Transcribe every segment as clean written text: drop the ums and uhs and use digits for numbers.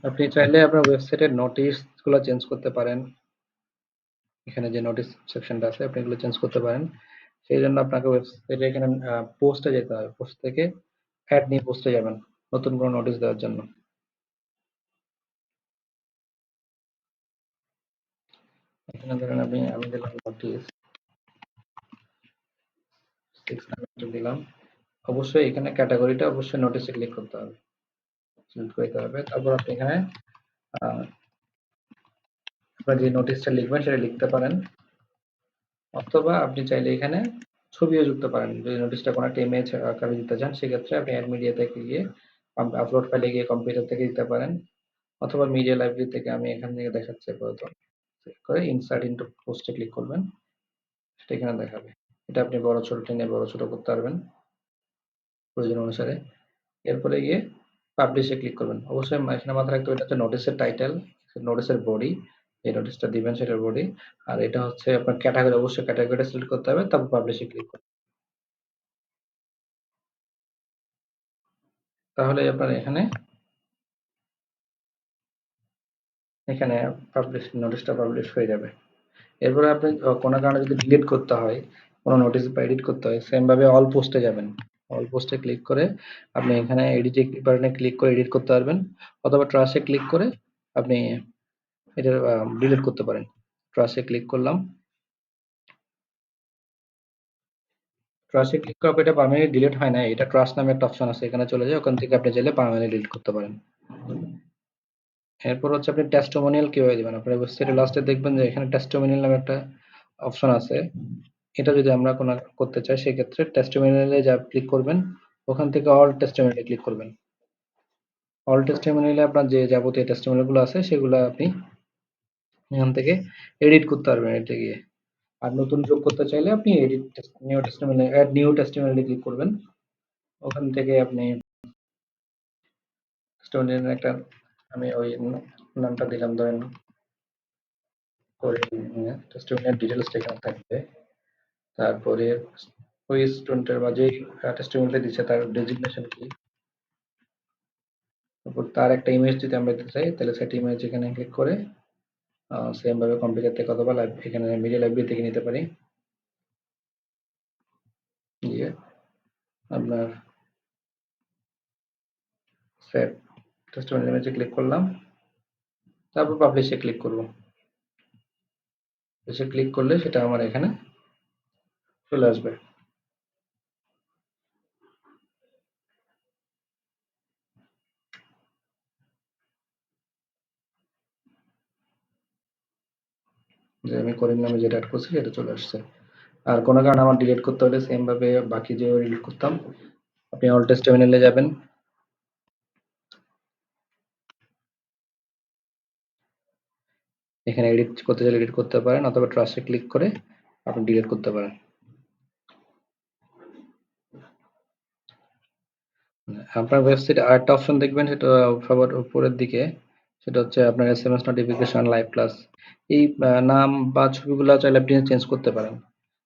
আপনি চাইলে আপনার ওয়েবসাইটের নোটিশ গুলো চেঞ্জ করতে পারেন। এখানে যে নোটিশ সেকশনটা আছে আপনি এগুলো চেঞ্জ করতে পারেন। সেই জন্য আপনাকে ওয়েবসাইটে এখানে পোস্টে যেতে হবে। পোস্ট থেকে অ্যাড নিউ পোস্টে যাবেন নতুন কোনো নোটিশ দেওয়ার জন্য। এখানে ধরেন আমি দিলাম নোটিশ 6 নাম্বারটা দিলাম। অবশ্যই এখানে ক্যাটাগরিটা অবশ্যই নোটিশে ক্লিক করতে হবে, সিলেক্ট করতে হবে। তারপর আপনি এখানে আহ, আপনার যে নোটিশটা লিখবেন সেটা লিখতে পারেন, অথবা আপনি চাইলে এখানে ছবিও যুক্ত পারেন। যদি নোটিশটা কোনো একটা ইমেজ আকারে দিতে চান সেক্ষেত্রে আপনি অ্যাড মিডিয়া থেকে গিয়ে আপলোড ফাইলে গিয়ে কম্পিউটার থেকে দিতে পারেন, অথবা মিডিয়া লাইব্রেরি থেকে আমি এখান থেকে দেখাচ্ছি আপাতত। ক্লিক করে ইনসার্ট ইনটু পোস্টে ক্লিক করবেন, সেটা এখানে দেখাবে। এটা আপনি বড় ছোট টেনে বড় ছোট করতে পারবেন প্রয়োজন অনুসারে। এরপরে গিয়ে পাবলিশে ক্লিক করবেন। অবশ্যই এখানে মাথায় রাখতে হবে এটা হচ্ছে নোটিশের টাইটেল, নোটিশের বডি, যে নোটিশটা দিবেন সেটার বডি। আর এটা হচ্ছে আপনার ক্যাটাগরি, অবশ্যই ক্যাটাগরিটা সিলেক্ট করতে হবে, তারপর পাবলিশে ক্লিক করবেন। তাহলে আপনার এখানে এখানে পাবলিশ নোটিশটা পাবলিশ হয়ে যাবে। এরপরে আপনি কোনো কারণে যদি ডিলিট করতে হয়, কোনো নোটিশ বা এডিট করতে হয়, সেম ভাবে অল পোস্টে যাবেন। অল পোস্টে ক্লিক করে আপনি এখানে এডিট বাটনে ক্লিক করে এডিট করতে পারবেন, অথবা ট্রাশে ক্লিক করে আপনি এটা ডিলিট করতে পারেন। ট্রাশে ক্লিক করলাম, ট্রাশে ক্লিক করার পর এটা পার্মানেন্টলি ডিলিট হয় না, এটা ট্রাশ নামে একটা অপশন আছে, এখানে চলে যায়, ওখান থেকে আপনি চাইলে পার্মানেন্টলি ডিলিট করতে পারেন। এরপর হচ্ছে আপনি টেস্টিমোনিয়াল কিভাবে দিবেন। আপনার ওয়েবসাইটের লাস্টে দেখবেন যে এখানে টেস্টিমোনিয়াল নামে একটা অপশন আছে। এটা যদি আমরা কোনো করতে চাই সেক্ষেত্রে টেস্টিমোনিয়ালে যা ক্লিক করবেন, ওখান থেকে অল টেস্টিমোনিয়ালে ক্লিক করবেন। অল টেস্টিমোনিয়ালে আপনার যে যাবতীয় টেস্টিমোনিয়াল গুলো আছে সেগুলো আপনি এখান থেকে এডিট করতে পারবেন এতে গিয়ে। আর নতুন যোগ করতে চাইলে আপনি edit new testimonial, add new টেস্টিমোনিয়ালে ক্লিক করবেন। ওখান থেকে আপনি টেস্টিমোনিয়ালের একটা, আমি ওই নামটা দিলাম ধরেন করে, টেস্টিমোনিয়াল ডিটেলসটা এখানে থাকবে। তারপরে ওই স্টুডেন্টের বা যেই টেস্টিমোনিয়ালটা দিচ্ছে তার ডেজিগনেশন কি, তারপর তার একটা ইমেজ যদি আমরা দিতে চাই তাহলে সেটা ইমেজ এখানে ক্লিক করে সেম ভাবে কম্পিউটার থেকে অথবা এখানে মিডিয়া লাইব্রেরি থেকে নিতে পারি। দিয়ে আপনার সেভ টেস্টিমোনিয়াল ইমেজে ক্লিক করলাম, তারপর পাবলিশে ক্লিক করব। এসে ক্লিক করলে সেটা আমার এখানে চলে আসবে। যে আমি করিম নামে যেটা অ্যাড করছি সেটা চলে আসছে। আর কোনো কারণে আমার ডিলিট করতে হলে সেম ভাবে বাকি যে ডিলিট করতাম, আপনি অল টেস্টিমোনিয়ালে যাবেন, এখানে এডিট করতে চাইলে এডিট করতে পারেন, অথবা ট্রাস্টে ক্লিক করে আপনি ডিলিট করতে পারেন। আপনার ওয়েবসাইটে আরেকটা অপশন দেখবেন, সেটা সবার উপরের দিকে, সেটা হচ্ছে আপনার এসএমএস নোটিফিকেশন, লাইভ ক্লাস। এই নাম বা ছবিগুলো চাইলে আপনি চেঞ্জ করতে পারেন।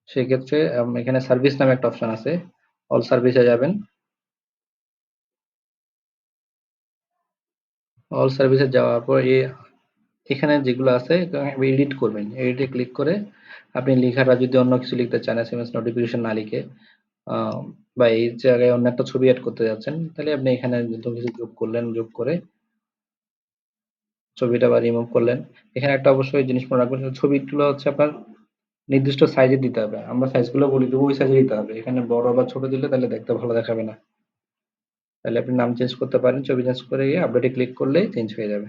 সেক্ষেত্রে এখানে সার্ভিস নামে একটা অপশন আছে, অল সার্ভিসে যাবেন। অল সার্ভিসে যাওয়ার পর এখানে যেগুলো আছে এডিট করবেন, এডিটে ক্লিক করে আপনি লেখাটা যদি অন্য কিছু লিখতে চান, এসএমএস নোটিফিকেশন না লিখে বা এই জায়গায় অন্য একটা ছবি অ্যাড করতে যাচ্ছেন, তাহলে আপনি এখানে নতুন কিছু যোগ করলেন, যোগ করে ছবিটা বা রিমুভ করলেন। এখানে একটা অবশ্যই জিনিস মনে রাখবেন, ছবিগুলো হচ্ছে আপনার নির্দিষ্ট সাইজে দিতে হবে। আমরা সাইজগুলো বলে দেবো, ওই সাইজে দিতে হবে। এখানে বড় বা ছোট দিলে তাহলে দেখতে ভালো দেখাবে না। তাহলে আপনি নাম চেঞ্জ করতে পারেন, ছবি চেঞ্জ করে গিয়ে আপডেটে ক্লিক করলেই চেঞ্জ হয়ে যাবে।